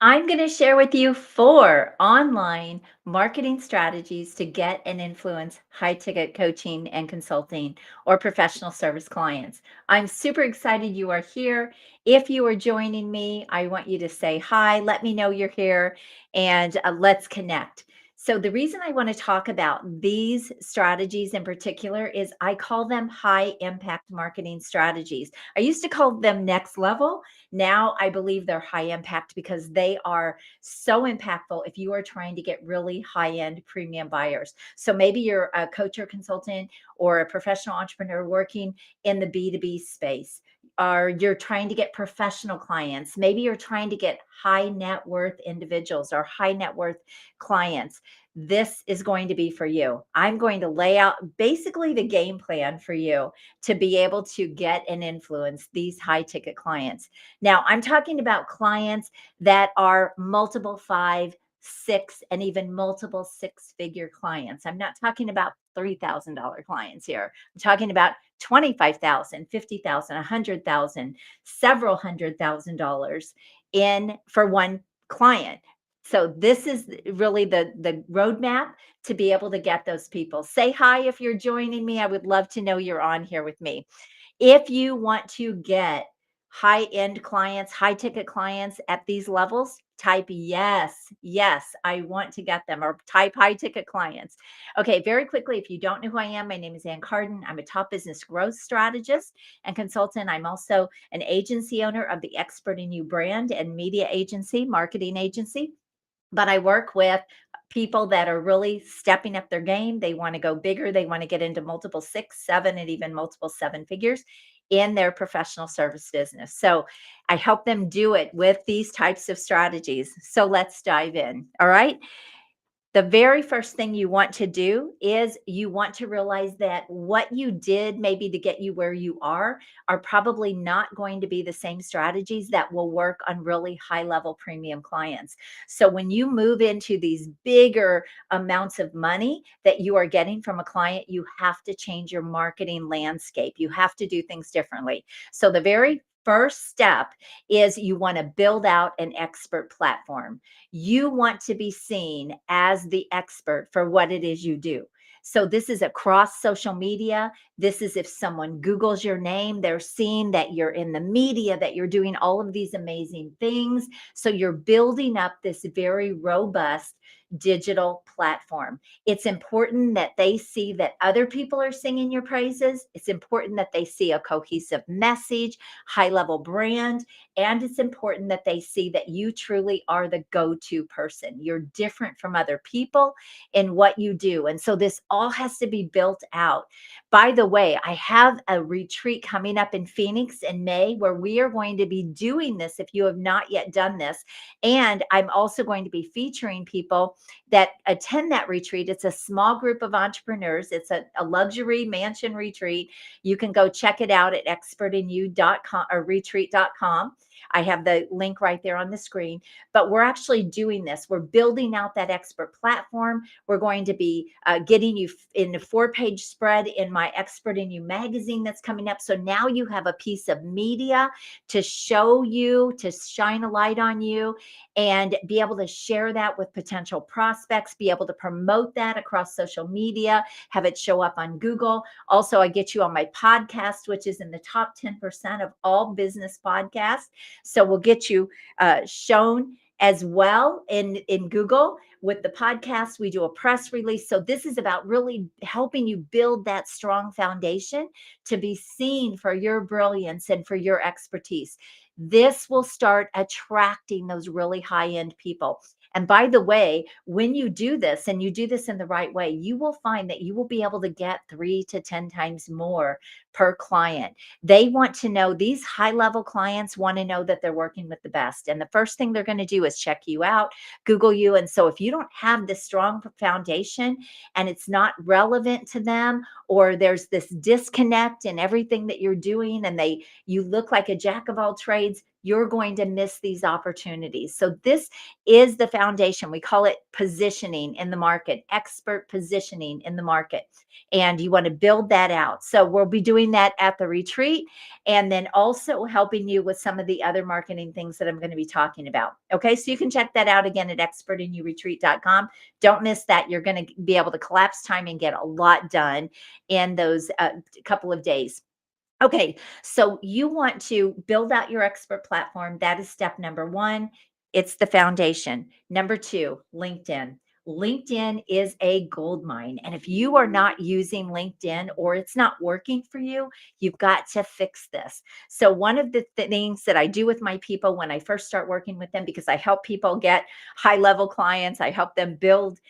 I'm going to share with you 4 online marketing strategies to get and influence high ticket coaching and consulting or professional service clients. I'm super excited you are here. If you are joining me, I want you to say hi, let me know you're here, and let's connect. So, the reason I want to talk about these strategies in particular is I call them high impact marketing strategies. I used to call them next level. Now I believe they're high impact because they are so impactful if you are trying to get really high end premium buyers. So maybe you're a coach or consultant or a professional entrepreneur working in the B2B space, or you're trying to get professional clients. Maybe you're trying to get high net worth individuals or high net worth clients. This is going to be for you. I'm going to lay out basically the game plan for you to be able to get and influence these high ticket clients. Now, I'm talking about clients that are multiple five, six, and even multiple six-figure clients. I'm not talking about $3,000 clients here. I'm talking about 25,000, 50,000, 100,000, several $100,000 in for one client. So this is really the roadmap to be able to get those people. Say hi if you're joining me. I would love to know you're on here with me. If you want to get high-end clients, high-ticket clients at these levels, type yes, yes, I want to get them, or type high-ticket clients. Okay, very quickly, if you don't know who I am, my name is Ann Carden. I'm a top business growth strategist and consultant. I'm also an agency owner of the Expert in You brand and media agency, marketing agency. But I work with people that are really stepping up their game. They want to go bigger. They want to get into multiple six, seven, and even multiple seven figures in their professional service business. So I help them do it with these types of strategies. So let's dive in. All right. The very first thing you want to do is you want to realize that what you did maybe to get you where you are probably not going to be the same strategies that will work on really high level premium clients. So when you move into these bigger amounts of money that you are getting from a client, you have to change your marketing landscape. You have to do things differently. So the very first step is you want to build out an expert platform. You want to be seen as the expert for what it is you do. So this is across social media. This is if someone Googles your name, they're seeing that you're in the media, that you're doing all of these amazing things. So you're building up this very robust digital platform. It's important that they see that other people are singing your praises. It's important that they see a cohesive message, high level brand, and it's important that they see that you truly are the go to person. You're different from other people in what you do. And so this all has to be built out. By the way, I have a retreat coming up in Phoenix in May where we are going to be doing this if you have not yet done this. And I'm also going to be featuring people that attend that retreat. It's a small group of entrepreneurs, it's a luxury mansion retreat. You can go check it out at expertinyou.com or retreat.com. I have the link right there on the screen. But we're actually doing this. We're building out that expert platform. We're going to be getting you in a 4-page spread in my Expert in You magazine that's coming up. So now you have a piece of media to show you, to shine a light on you, and be able to share that with potential prospects, be able to promote that across social media, have it show up on Google. Also, I get you on my podcast, which is in the top 10% of all business podcasts. So we'll get you shown as well in Google with the podcast. We do a press release. So this is about really helping you build that strong foundation to be seen for your brilliance and for your expertise. This will start attracting those really high end people. And by the way, when you do this and you do this in the right way, you will find that you will be able to get 3 to 10 times more per client. They want to know, these high level clients want to know that they're working with the best. And the first thing they're going to do is check you out, Google you. And so if you don't have this strong foundation and it's not relevant to them, or there's this disconnect in everything that you're doing, and you look like a jack of all trades, you're going to miss these opportunities. So this is the foundation. We call it positioning in the market, expert positioning in the market. And you want to build that out. So we'll be doing doing that at the retreat, and then also helping you with some of the other marketing things that I'm going to be talking about. Okay, so you can check that out again at expertinyouretreat.com. Don't miss that. You're going to be able to collapse time and get a lot done in those couple of days. Okay, so you want to build out your expert platform. That is step number one. It's the foundation. Number two, LinkedIn. LinkedIn is a gold mine. And if you are not using LinkedIn or it's not working for you, you've got to fix this. So, one of the things that I do with my people when I first start working with them, because I help people get high level clients, I help them build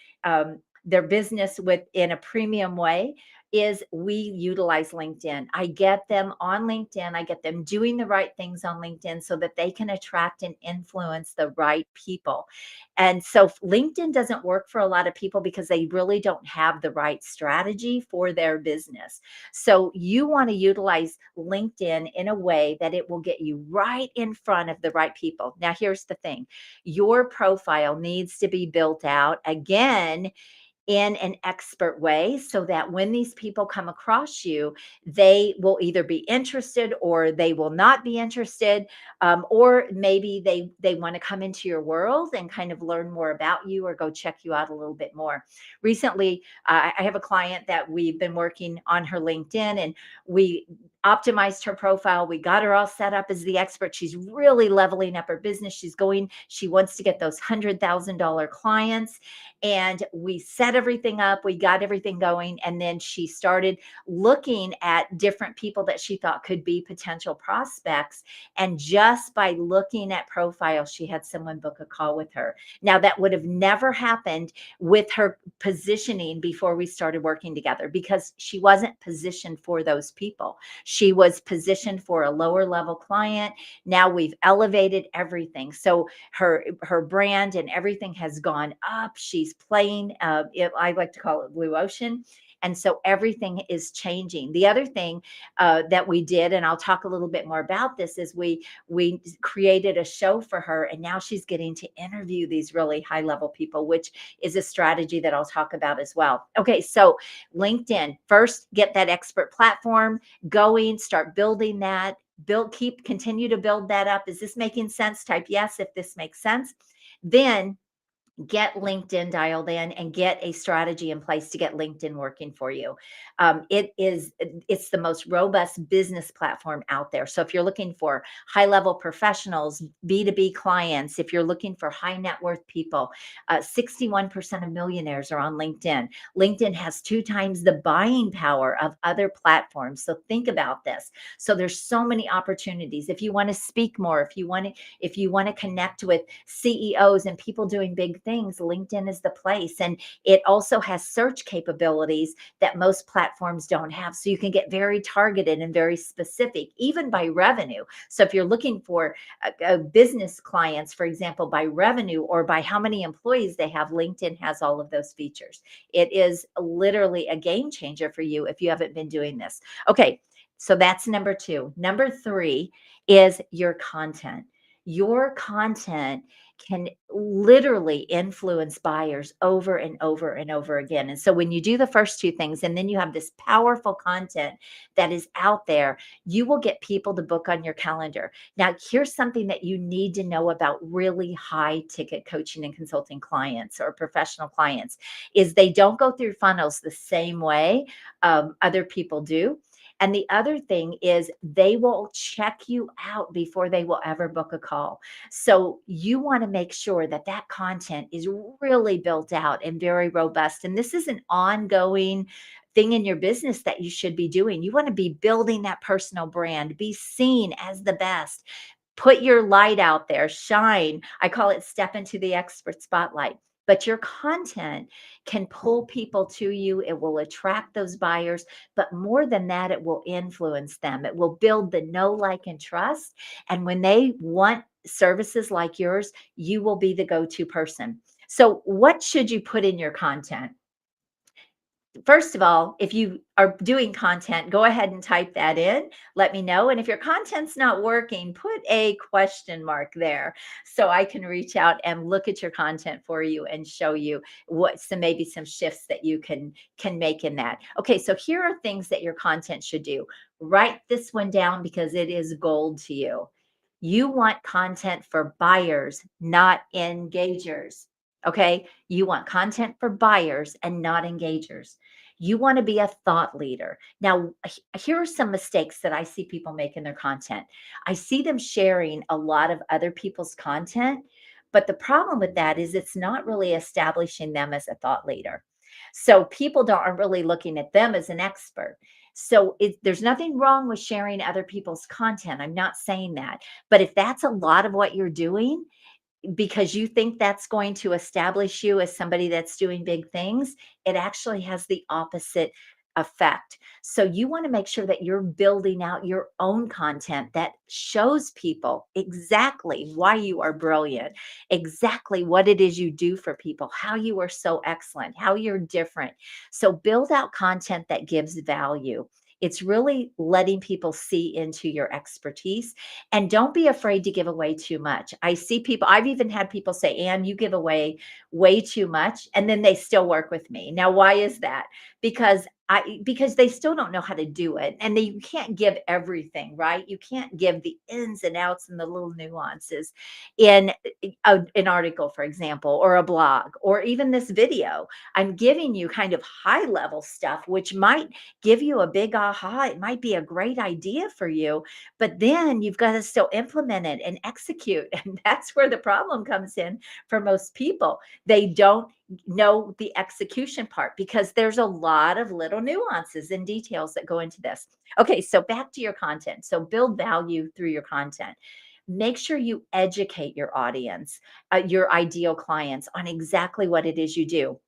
their business in a premium way, is we utilize LinkedIn. I get them on LinkedIn. I get them doing the right things on LinkedIn so that they can attract and influence the right people. And so LinkedIn doesn't work for a lot of people because they really don't have the right strategy for their business. So you want to utilize LinkedIn in a way that it will get you right in front of the right people. Now, here's the thing, your profile needs to be built out again in an expert way so that when these people come across you, they will either be interested or they will not be interested, or maybe they want to come into your world and kind of learn more about you or go check you out a little bit more. Recently, I have a client that we've been working on her LinkedIn, and we optimized her profile. We got her all set up as the expert. She's really leveling up her business. She wants to get those $100,000 clients, and we set everything up. We got everything going. And then she started looking at different people that she thought could be potential prospects. And just by looking at profiles, she had someone book a call with her. Now, that would have never happened with her positioning before we started working together, because she wasn't positioned for those people. She was positioned for a lower level client. Now we've elevated everything. So her brand and everything has gone up. She's playing, I like to call it blue ocean. And so everything is changing. The other thing that we did, and I'll talk a little bit more about this, is we created a show for her, and now she's getting to interview these really high level people, which is a strategy that I'll talk about as well. Okay, so LinkedIn, first get that expert platform going, start building that. Continue to build that up. Is this making sense? Type yes if this makes sense. Then get LinkedIn dialed in and get a strategy in place to get LinkedIn working for you. It's the most robust business platform out there. So if you're looking for high level professionals, B2B clients, if you're looking for high net worth people, 61% of millionaires are on LinkedIn. LinkedIn has 2 times the buying power of other platforms. So think about this. So there's so many opportunities. If you want to speak more, if you want to connect with CEOs and people doing big things, LinkedIn is the place. And it also has search capabilities that most platforms don't have. So you can get very targeted and very specific, even by revenue. So if you're looking for business clients, for example, by revenue or by how many employees they have, LinkedIn has all of those features. It is literally a game changer for you if you haven't been doing this. Okay, so that's number two. Number three is your content. Your content can literally influence buyers over and over and over again. And so when you do the first two things and then you have this powerful content that is out there, you will get people to book on your calendar. Now, here's something that you need to know about really high ticket coaching and consulting clients or professional clients is they don't go through funnels the same way other people do. And the other thing is they will check you out before they will ever book a call. So you want to make sure that that content is really built out and very robust. And this is an ongoing thing in your business that you should be doing. You want to be building that personal brand, be seen as the best. Put your light out there, shine. I call it step into the expert spotlight. But your content can pull people to you. It will attract those buyers. But more than that, it will influence them. It will build the know, like, and trust. And when they want services like yours, you will be the go to person. So, what should you put in your content? First of all, if you are doing content, go ahead and type that in. Let me know. And if your content's not working, put a question mark there so I can reach out and look at your content for you and show you maybe some shifts that you can make in that. Okay, so here are things that your content should do. Write this one down because it is gold to you. You want content for buyers, not engagers. Okay. You want content for buyers and not engagers. You want to be a thought leader. Now, here are some mistakes that I see people make in their content. I see them sharing a lot of other people's content, but the problem with that is it's not really establishing them as a thought leader. So people don't are really looking at them as an expert. So there's nothing wrong with sharing other people's content. I'm not saying that. But if that's a lot of what you're doing, because you think that's going to establish you as somebody that's doing big things, it actually has the opposite effect. So you want to make sure that you're building out your own content that shows people exactly why you are brilliant, exactly what it is you do for people, how you are so excellent, how you're different. So build out content that gives value. It's really letting people see into your expertise, and don't be afraid to give away too much. I see people, I've even had people say, Anne, you give away way too much. And then they still work with me. Now, why is that? Because they still don't know how to do it. And you can't give everything, right? You can't give the ins and outs and the little nuances in an article, for example, or a blog, or even this video. I'm giving you kind of high level stuff, which might give you a big aha. It might be a great idea for you, but then you've got to still implement it and execute. And that's where the problem comes in for most people. They don't know the execution part because there's a lot of little nuances and details that go into this. Okay, so back to your content. So build value through your content. Make sure you educate your audience, your ideal clients, on exactly what it is you do.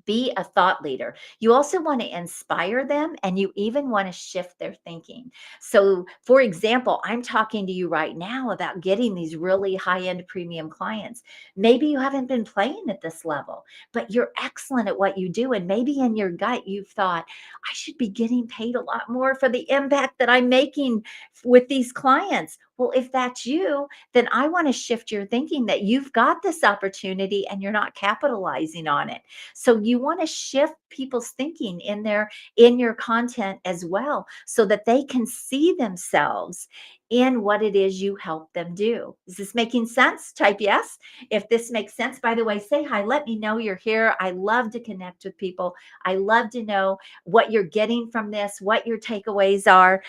Be a thought leader. You also want to inspire them, and you even want to shift their thinking. So, for example, I'm talking to you right now about getting these really high end premium clients. Maybe you haven't been playing at this level, but you're excellent at what you do. And maybe in your gut, you've thought, I should be getting paid a lot more for the impact that I'm making with these clients. Well, if that's you, then I want to shift your thinking that you've got this opportunity and you're not capitalizing on it. So you want to shift people's thinking in your content as well, so that they can see themselves in what it is you help them do. Is this making sense? Type yes if this makes sense. By the way, say hi. Let me know you're here. I love to connect with people. I love to know what you're getting from this, what your takeaways are.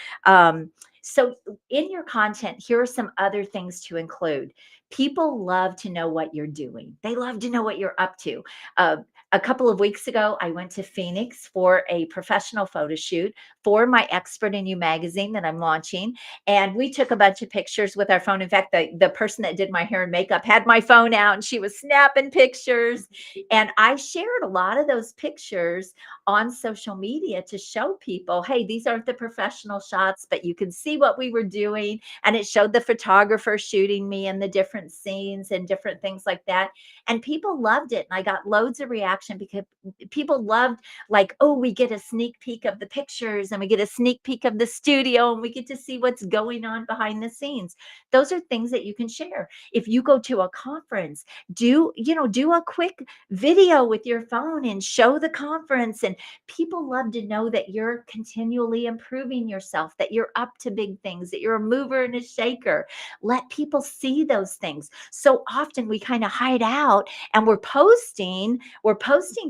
So, in your content, here are some other things to include. People love to know what you're doing. They love to know what you're up to. Uh, a couple of weeks ago, I went to Phoenix for a professional photo shoot for my Expert in You magazine that I'm launching. And we took a bunch of pictures with our phone. In fact, the person that did my hair and makeup had my phone out and she was snapping pictures. And I shared a lot of those pictures on social media to show people, hey, these aren't the professional shots, but you can see what we were doing. And it showed the photographer shooting me in the different scenes and different things like that. And people loved it. And I got loads of reaction because people loved, like, oh, we get a sneak peek of the pictures and we get a sneak peek of the studio and we get to see what's going on behind the scenes. Those are things that you can share. If you go to a conference, do a quick video with your phone and show the conference. And people love to know that you're continually improving yourself, that you're up to big things, that you're a mover and a shaker. Let people see those things. So often we kind of hide out and we're posting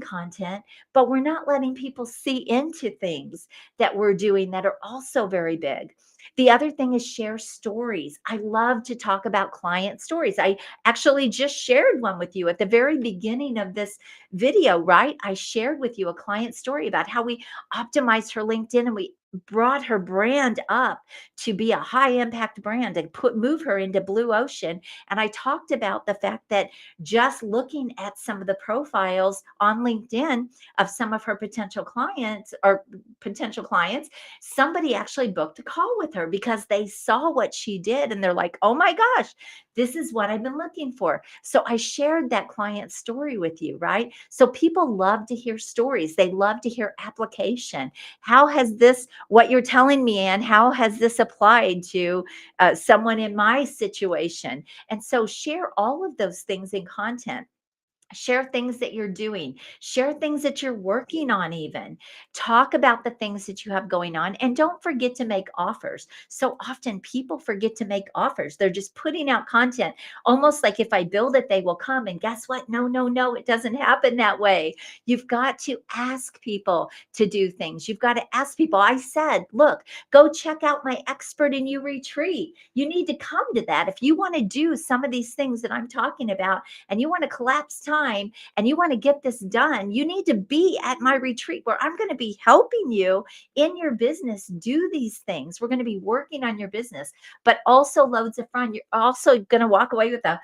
content, but we're not letting people see into things that we're doing that are also very big. The other thing is share stories. I love to talk about client stories. I actually just shared one with you at the very beginning of this video, right? I shared with you a client story about how we optimized her LinkedIn and we brought her brand up to be a high impact brand and move her into blue ocean. And I talked about the fact that just looking at some of the profiles on LinkedIn of some of her potential clients, somebody actually booked a call with her because they saw what she did and they're like, oh my gosh, this is what I've been looking for. So I shared that client story with you, right? So people love to hear stories. They love to hear application. How has this, what you're telling me, Anne, how has this applied to someone in my situation? And so share all of those things in content. Share things that you're doing, share things that you're working on, even talk about the things that you have going on. And don't forget to make offers. So often people forget to make offers. They're just putting out content almost like, if I build it, they will come. And guess what? No, no, no, it doesn't happen that way. You've got to ask people to do things. You've got to ask people. I said, look, go check out my Expert in You retreat. You need to come to that if you want to do some of these things that I'm talking about, and you want to collapse time, and you want to get this done. You need to be at my retreat, where I'm going to be helping you in your business do these things. We're going to be working on your business, but also loads of fun. You're also going to walk away with a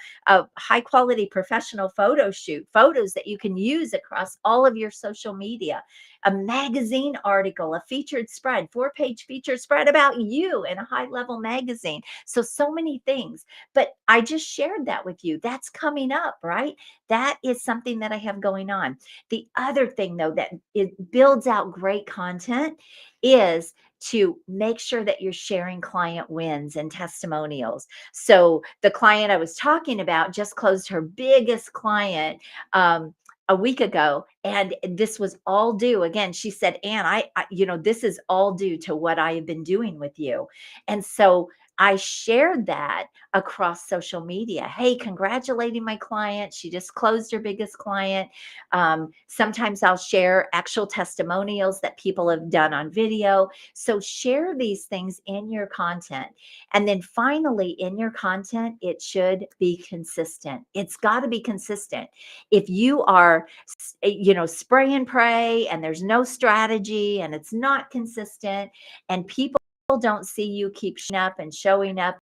high quality professional photo shoot, photos that you can use across all of your social media, a magazine article, a featured spread, 4-page featured spread about you in a high level magazine. So many things. But I just shared that with you. That's coming up, right? That is something that I have going on. The other thing, though, that it builds out great content is to make sure that you're sharing client wins and testimonials. So the client I was talking about just closed her biggest client a week ago, and this was all due. Again, she said, Ann, this is all due to what I have been doing with you. And so I shared that across social media. Hey, congratulating my client. She just closed her biggest client. Sometimes I'll share actual testimonials that people have done on video. So share these things in your content. And then finally, in your content, it should be consistent. It's got to be consistent. If you are, spray and pray, and there's no strategy, and it's not consistent, and people don't see you keep showing up and showing up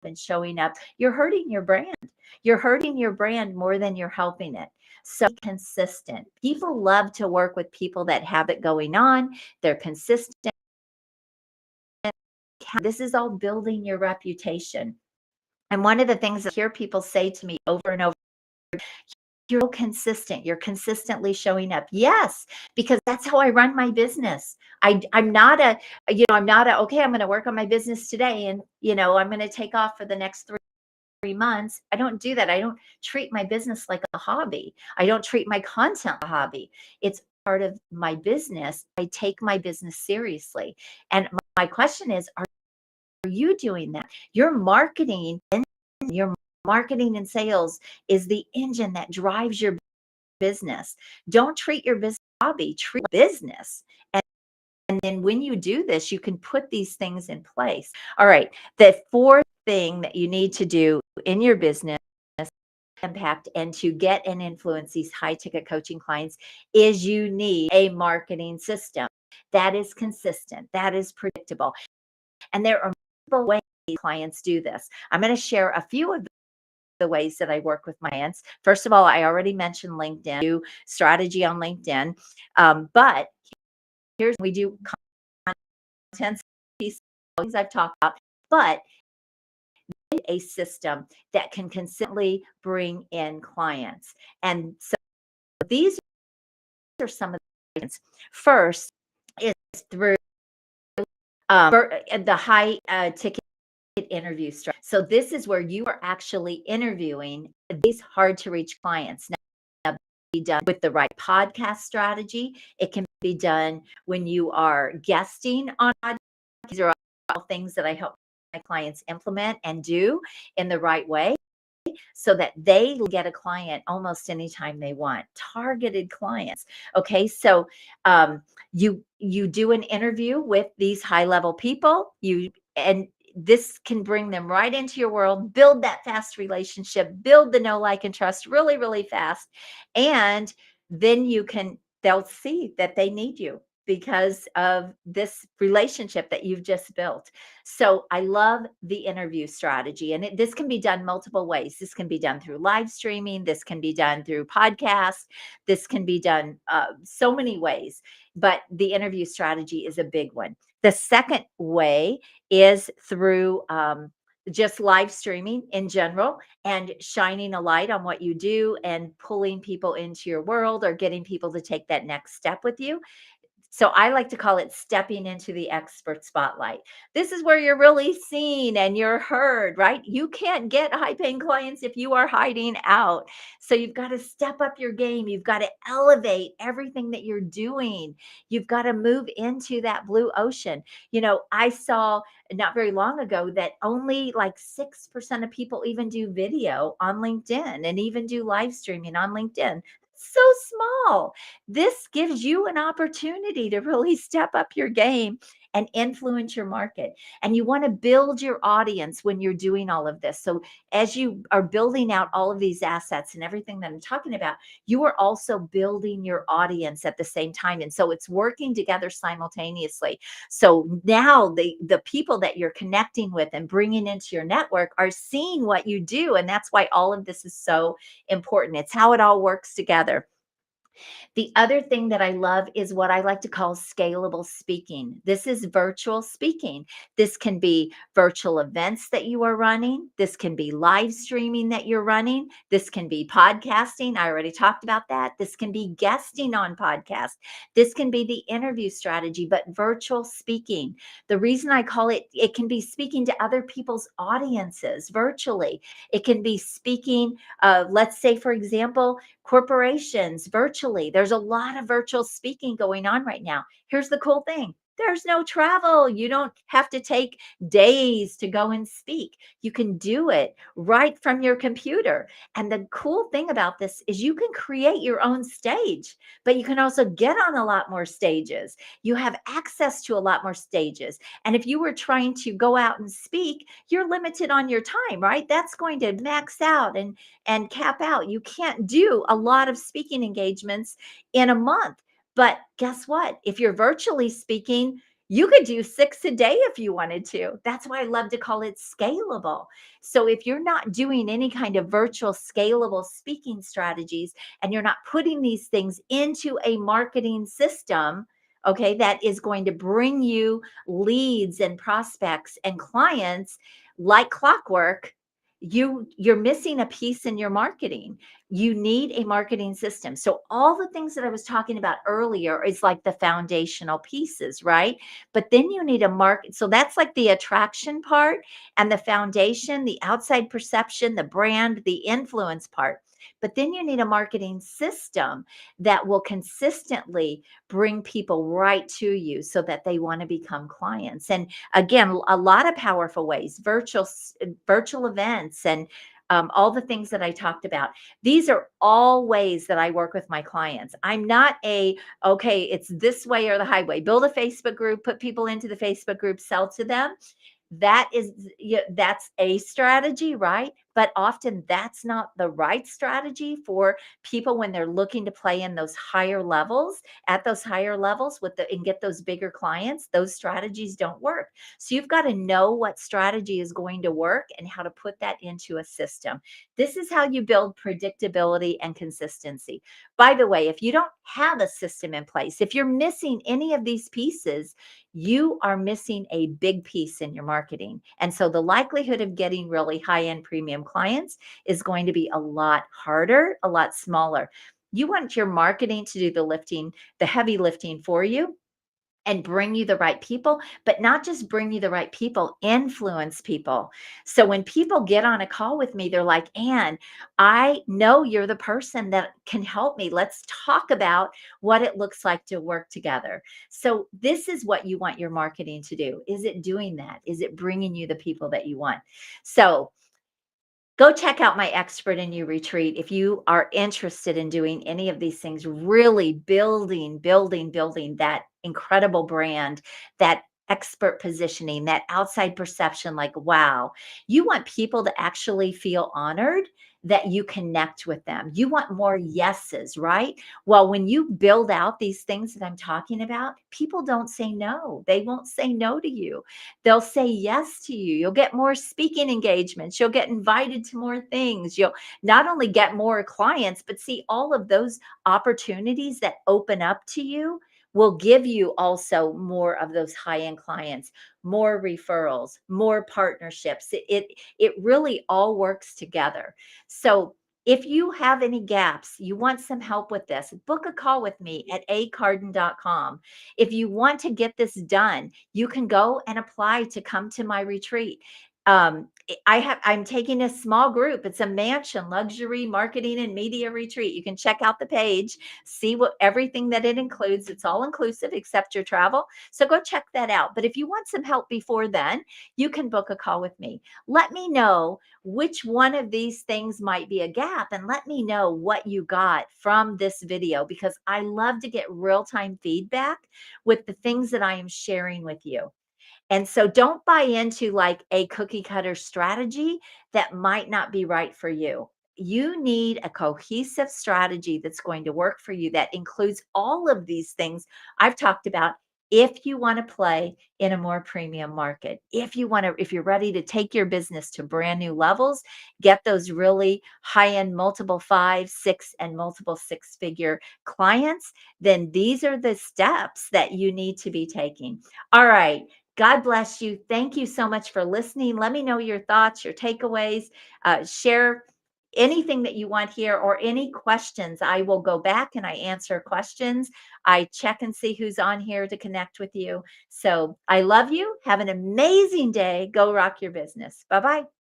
and showing up, you're hurting your brand. You're hurting your brand more than you're helping it. So consistent. People love to work with people that have it going on. They're consistent. This is all building your reputation. And one of the things I hear people say to me over and over, you're so consistent. You're consistently showing up. Yes, because that's how I run my business. I'm not okay, I'm going to work on my business today, and I'm going to take off for the next 3 months. I don't do that. I don't treat my business like a hobby. I don't treat my content like a hobby. It's part of my business. I take my business seriously. And my question is, are you doing that? Your marketing and sales is the engine that drives your business. Don't treat your business like a hobby, treat business. And then when you do this, you can put these things in place. All right. The fourth thing that you need to do in your business, impact, and to get and influence these high ticket coaching clients, is you need a marketing system that is consistent, that is predictable. And there are multiple ways clients do this. I'm going to share a few of the ways that I work with my clients. First of all, I already mentioned LinkedIn, do strategy on LinkedIn. But here's, we do content pieces I've talked about, but a system that can consistently bring in clients. And so these are some of the things. First is through the high ticket interview structure. So this is where you are actually interviewing these hard to reach clients. Now, be done with the right podcast strategy. It can be done when you are guesting on podcasts. These are all things that I help my clients implement and do in the right way, so that they get a client almost anytime they want. Targeted clients. Okay, so you do an interview with these high level people. And this can bring them right into your world, build that fast relationship, build the know, like, and trust really, really fast. And then they'll see that they need you because of this relationship that you've just built. So I love the interview strategy, and this can be done multiple ways. This can be done through live streaming. This can be done through podcasts. This can be done so many ways, but the interview strategy is a big one. The second way is through just live streaming in general, and shining a light on what you do and pulling people into your world, or getting people to take that next step with you. So I like to call it stepping into the expert spotlight. This is where you're really seen and you're heard, right? You can't get high paying clients if you are hiding out. So you've got to step up your game. You've got to elevate everything that you're doing. You've got to move into that blue ocean. I saw not very long ago that only like 6% of people even do video on LinkedIn and even do live streaming on LinkedIn. So small. This gives you an opportunity to really step up your game and influence your market. And you want to build your audience when you're doing all of this. So, as you are building out all of these assets and everything that I'm talking about, you are also building your audience at the same time. And so it's working together simultaneously. So now the people that you're connecting with and bringing into your network are seeing what you do. And that's why all of this is so important. It's how it all works together. The other thing that I love is what I like to call scalable speaking. This is virtual speaking. This can be virtual events that you are running. This can be live streaming that you're running. This can be podcasting. I already talked about that. This can be guesting on podcasts. This can be the interview strategy, but virtual speaking. The reason I call it, it can be speaking to other people's audiences virtually. It can be speaking, let's say, for example, corporations virtually. There's a lot of virtual speaking going on right now. Here's the cool thing. There's no travel. You don't have to take days to go and speak. You can do it right from your computer. And the cool thing about this is you can create your own stage, but you can also get on a lot more stages. You have access to a lot more stages. And if you were trying to go out and speak, you're limited on your time, right? That's going to max out and cap out. You can't do a lot of speaking engagements in a month. But guess what? If you're virtually speaking, you could do 6 a day if you wanted to. That's why I love to call it scalable. So if you're not doing any kind of virtual scalable speaking strategies and you're not putting these things into a marketing system, okay, that is going to bring you leads and prospects and clients like clockwork, you're missing a piece in your marketing. You need a marketing system. So all the things that I was talking about earlier is like the foundational pieces, right? But then you need a market. So that's like the attraction part and the foundation, the outside perception, the brand, the influence part. But then you need a marketing system that will consistently bring people right to you so that they want to become clients. And again, a lot of powerful ways, virtual events and all the things that I talked about. These are all ways that I work with my clients. I'm not okay, it's this way or the highway. Build a Facebook group, put people into the Facebook group, sell to them. That is, yeah, that's a strategy, right? But often that's not the right strategy for people when they're looking to play in those higher levels, at those higher levels with the and get those bigger clients. Those strategies don't work. So you've got to know what strategy is going to work and how to put that into a system. This is how you build predictability and consistency. By the way, if you don't have a system in place, if you're missing any of these pieces, you are missing a big piece in your marketing. And so the likelihood of getting really high end premium clients is going to be a lot harder, a lot smaller. You want your marketing to do the lifting, the heavy lifting for you and bring you the right people, but not just bring you the right people, influence people. So when people get on a call with me, they're like, Anne, I know you're the person that can help me. Let's talk about what it looks like to work together. So this is what you want your marketing to do. Is it doing that? Is it bringing you the people that you want? So go check out my Expert in You retreat if you are interested in doing any of these things, really building that incredible brand, that expert positioning, that outside perception like, wow, you want people to actually feel honored that you connect with them. You want more yeses, right? Well, when you build out these things that I'm talking about, people don't say no. They won't say no to you. They'll say yes to you. You'll get more speaking engagements. You'll get invited to more things. You'll not only get more clients, but see all of those opportunities that open up to you will give you also more of those high-end clients, more referrals, more partnerships. It really all works together. So If you have any gaps, you want some help with this, book a call with me at acarden.com. If you want to get this done, you can go and apply to come to my retreat. I'm taking a small group. It's a mansion luxury marketing and media retreat. You can check out the page, see what everything that it includes. It's all inclusive except your travel. So go check that out. But if you want some help before then, you can book a call with me. Let me know which one of these things might be a gap, and let me know what you got from this video, because I love to get real-time feedback with the things that I am sharing with you. And so don't buy into like a cookie cutter strategy that might not be right for you. You need a cohesive strategy that's going to work for you that includes all of these things I've talked about. If you want to play in a more premium market, if you're ready to take your business to brand new levels, get those really high end multiple five, six, and multiple six figure clients, then these are the steps that you need to be taking. All right. God bless you. Thank you so much for listening. Let me know your thoughts, your takeaways. Share anything that you want here or any questions. I will go back and I answer questions. I check and see who's on here to connect with you. So I love you. Have an amazing day. Go rock your business. Bye bye.